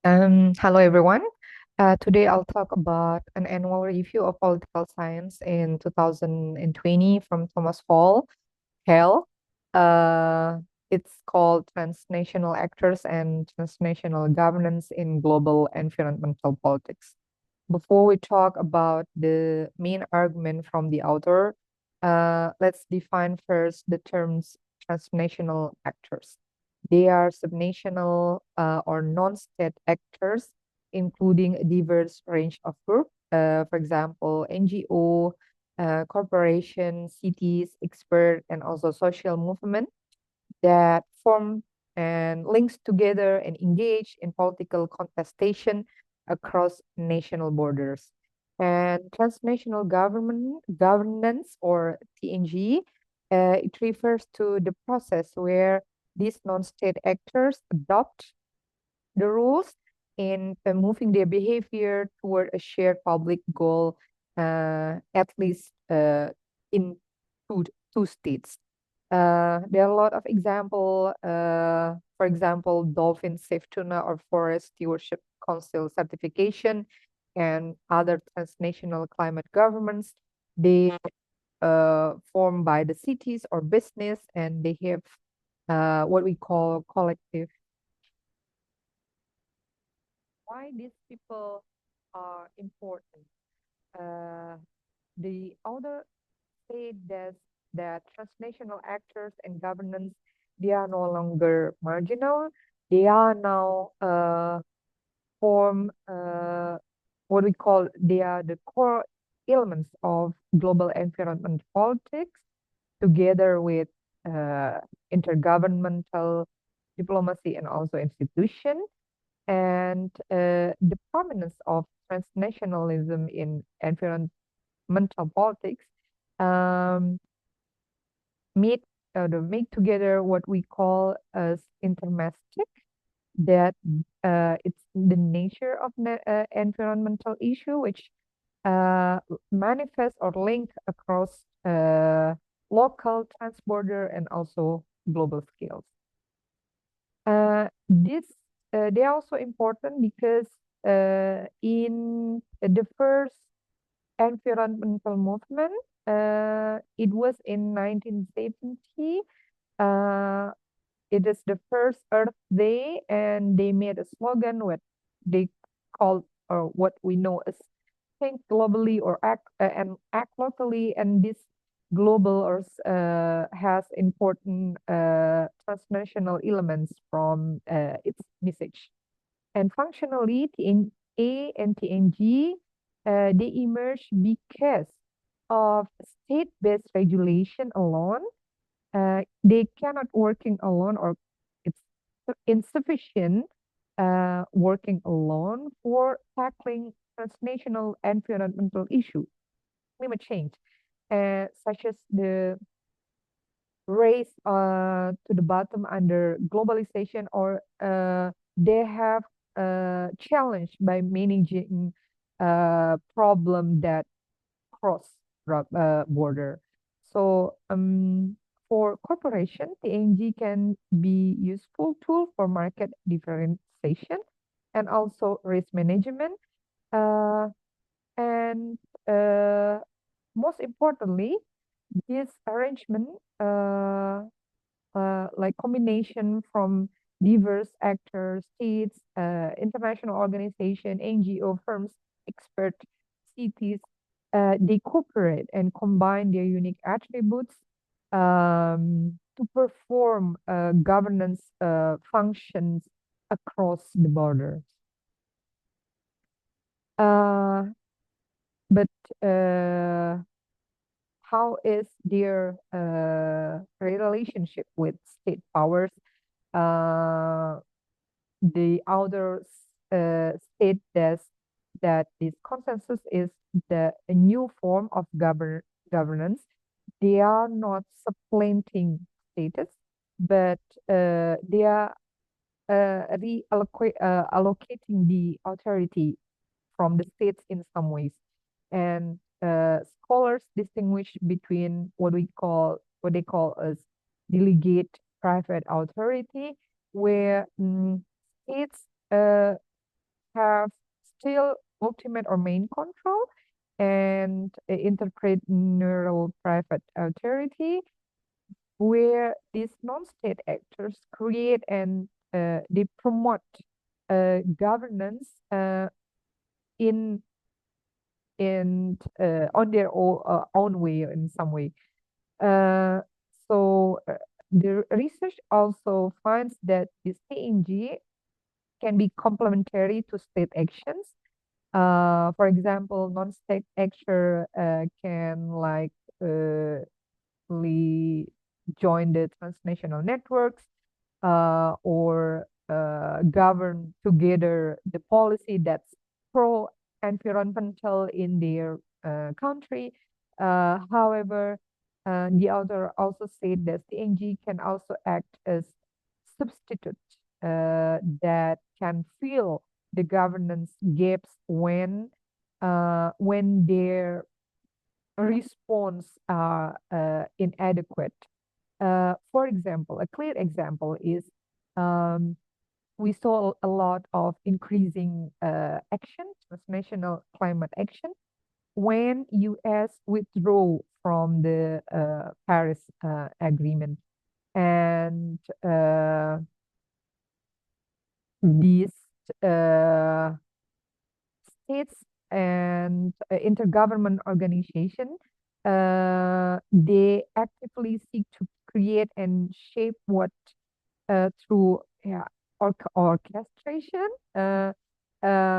Hello everyone. Today I'll talk about an annual review of political science in 2020 from Thomas Hale. Uh, it's called Transnational Actors and Transnational Governance in Global Environmental Politics. Before we talk about the main argument from the author, let's define first the terms transnational actors. They are subnational or non-state actors, including a diverse range of groups. For example, NGO, corporations, cities, expert, and also social movement that form and links together and engage in political contestation across national borders. And transnational governance or TNG, it refers to the process where these non-state actors adopt the rules in moving their behavior toward a shared public goal, at least in two, two states. There are a lot of example. For example, Dolphin Safe Tuna or Forest Stewardship Council certification, and other transnational climate governments. They formed by the cities or business, and they have what we call collective. Why these people are important? Uh, the author said that transnational actors and governance, they are no longer marginal. They are now form what we call, they are the core elements of global environment politics, together with intergovernmental diplomacy and also institution. And the prominence of transnationalism in environmental politics um, meet make together what we call as intermestic, that it's the nature of environmental issue which uh, manifest or link across local, transborder, and also global scales. This they are also important because in the first environmental movement, it was in 1970. Uh, it is the first Earth Day, and they made a slogan what they called, or what we know as think globally or act locally. And this global or has important transnational elements from its message. And functionally, TNA and TNG, they emerge because of state-based regulation alone. They cannot working alone, or it's insufficient working alone for tackling transnational environmental issues, climate change, such as the race to the bottom under globalization, or they have challenged by managing problem that cross border. So for corporation, TNG can be useful tool for market differentiation and also risk management. Uh, and most importantly, this arrangement, like combination from diverse actors, states, international organization, NGO firms, expert cities, they cooperate and combine their unique attributes to perform governance functions across the borders. Uh, but how is their relationship with state powers? Uh, the author state that this consensus is a new form of governance. They are not supplanting status, but they are allocating the authority from the states in some ways. And scholars distinguish between what they call as delegate private authority, where states have still ultimate or main control and entrepreneurial private authority, where these non-state actors create and they promote governance in on their own way in some way. Uh, so the research also finds that this TNG can be complementary to state actions. For example, non-state actor can like join the transnational networks or govern together the policy that's pro-environmental in their country. However, the author also said that CNG can also act as substitute that can fill the governance gaps when their response are inadequate. For example, a clear example is um, we saw a lot of increasing action, transnational climate action, when U.S. withdrew from the Paris Agreement, and these uh, states and intergovernment organization, they actively seek to create and shape what through orchestration. They're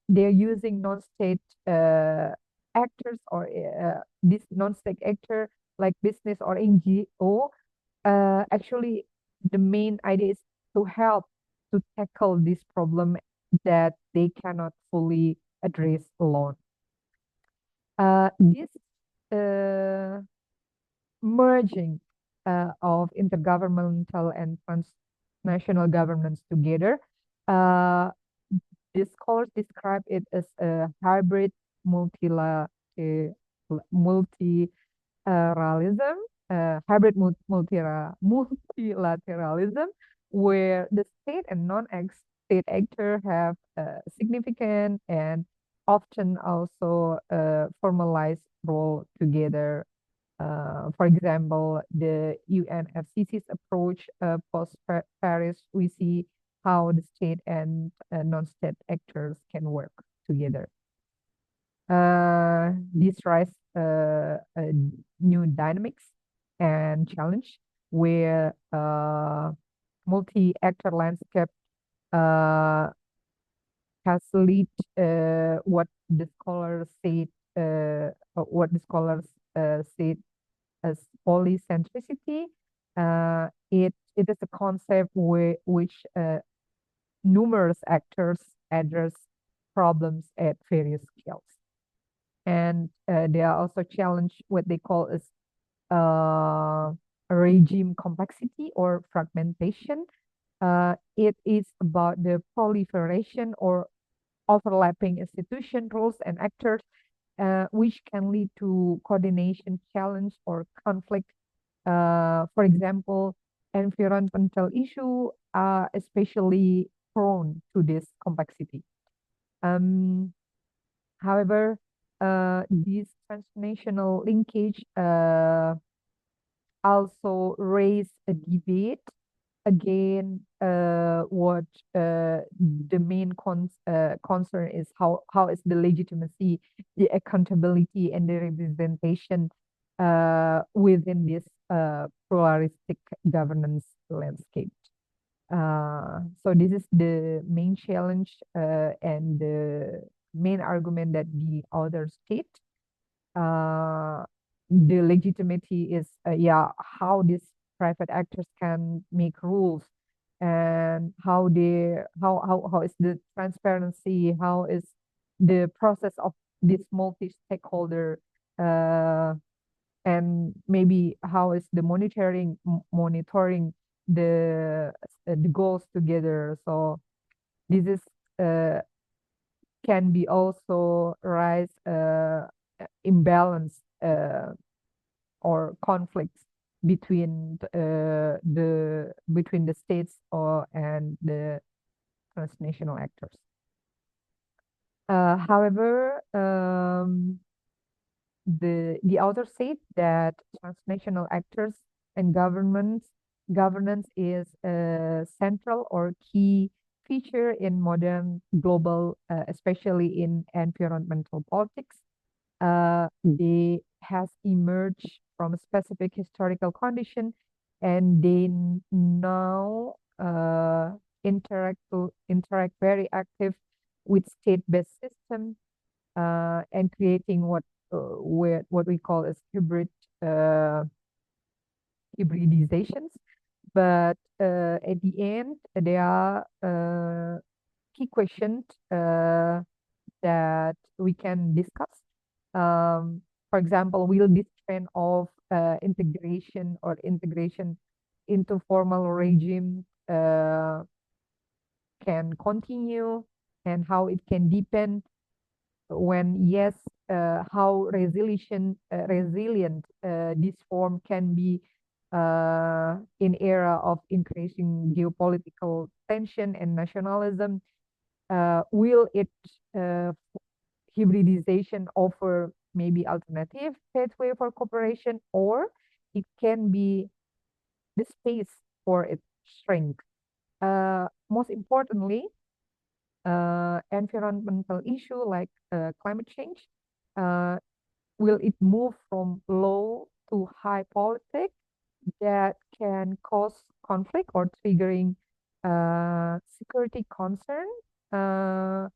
using non-state actors or this non-state actor like business or NGO. Actually, the main idea is to help to tackle this problem that they cannot fully address alone. This uh, merging of intergovernmental and transnational governance together, uh, the scholars describe it as a hybrid multilateralism, multilateralism, where the state and non-state actor have a significant and often also formalized role together. For example, the UNFCCC's approach post-Paris, we see how the state and non-state actors can work together. This rise new dynamics and challenge where multi-actor landscape uh, has led what the scholars said as polycentricity. It is a concept which numerous actors address problems at various scales, and they are also challenged what they call as regime complexity or fragmentation. It is about the proliferation or overlapping institution roles and actors, which can lead to coordination challenge or conflict. For example, environmental issue are especially prone to this complexity. Um, However, this transnational linkage also raise a debate again. What the main concern is how is the legitimacy, the accountability, and the representation within this pluralistic governance landscape. So this is the main challenge and the main argument that the authors state. The legitimacy is how these private actors can make rules, and how is the transparency, how is the process of this multi-stakeholder, uh, and maybe how is the monitoring the goals together. So this is can be also rise imbalance or conflicts between the states or and the transnational actors. However, the author said that transnational actors and governance is a central or key feature in modern global, especially in environmental politics. They has emerged from a specific historical condition, and they now interact very active with state-based system, and creating what we call as uh, hybridizations. But at the end, there are key questions that we can discuss. For example, will this trend of integration into formal regime can continue, and how it can deepen? When yes, how resilient this form can be in era of increasing geopolitical tension and nationalism. Will it uh, hybridization offer maybe alternative pathway for cooperation, or it can be the space for its strength? Most importantly, environmental issue like climate change, uh, will it move from low to high politics that can cause conflict or triggering security concern? Uh,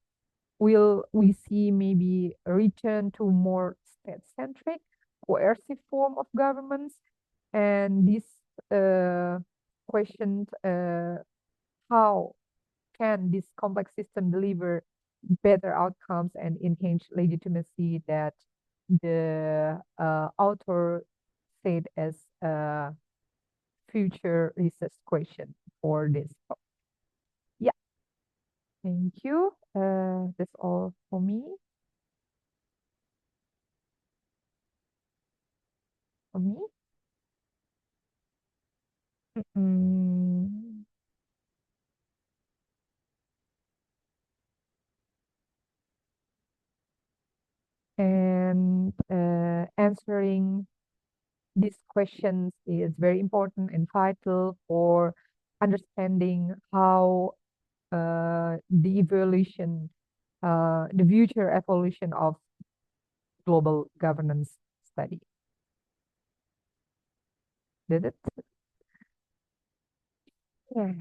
will we see maybe a return to more state-centric, coercive form of governments? And this question, how can this complex system deliver better outcomes and enhance legitimacy, that the author said as a future research question for this talk. Yeah, thank you. That's all for me. For me. Mm, and answering these questions is very important and vital for understanding how the future evolution of global governance study. Did it? Yeah.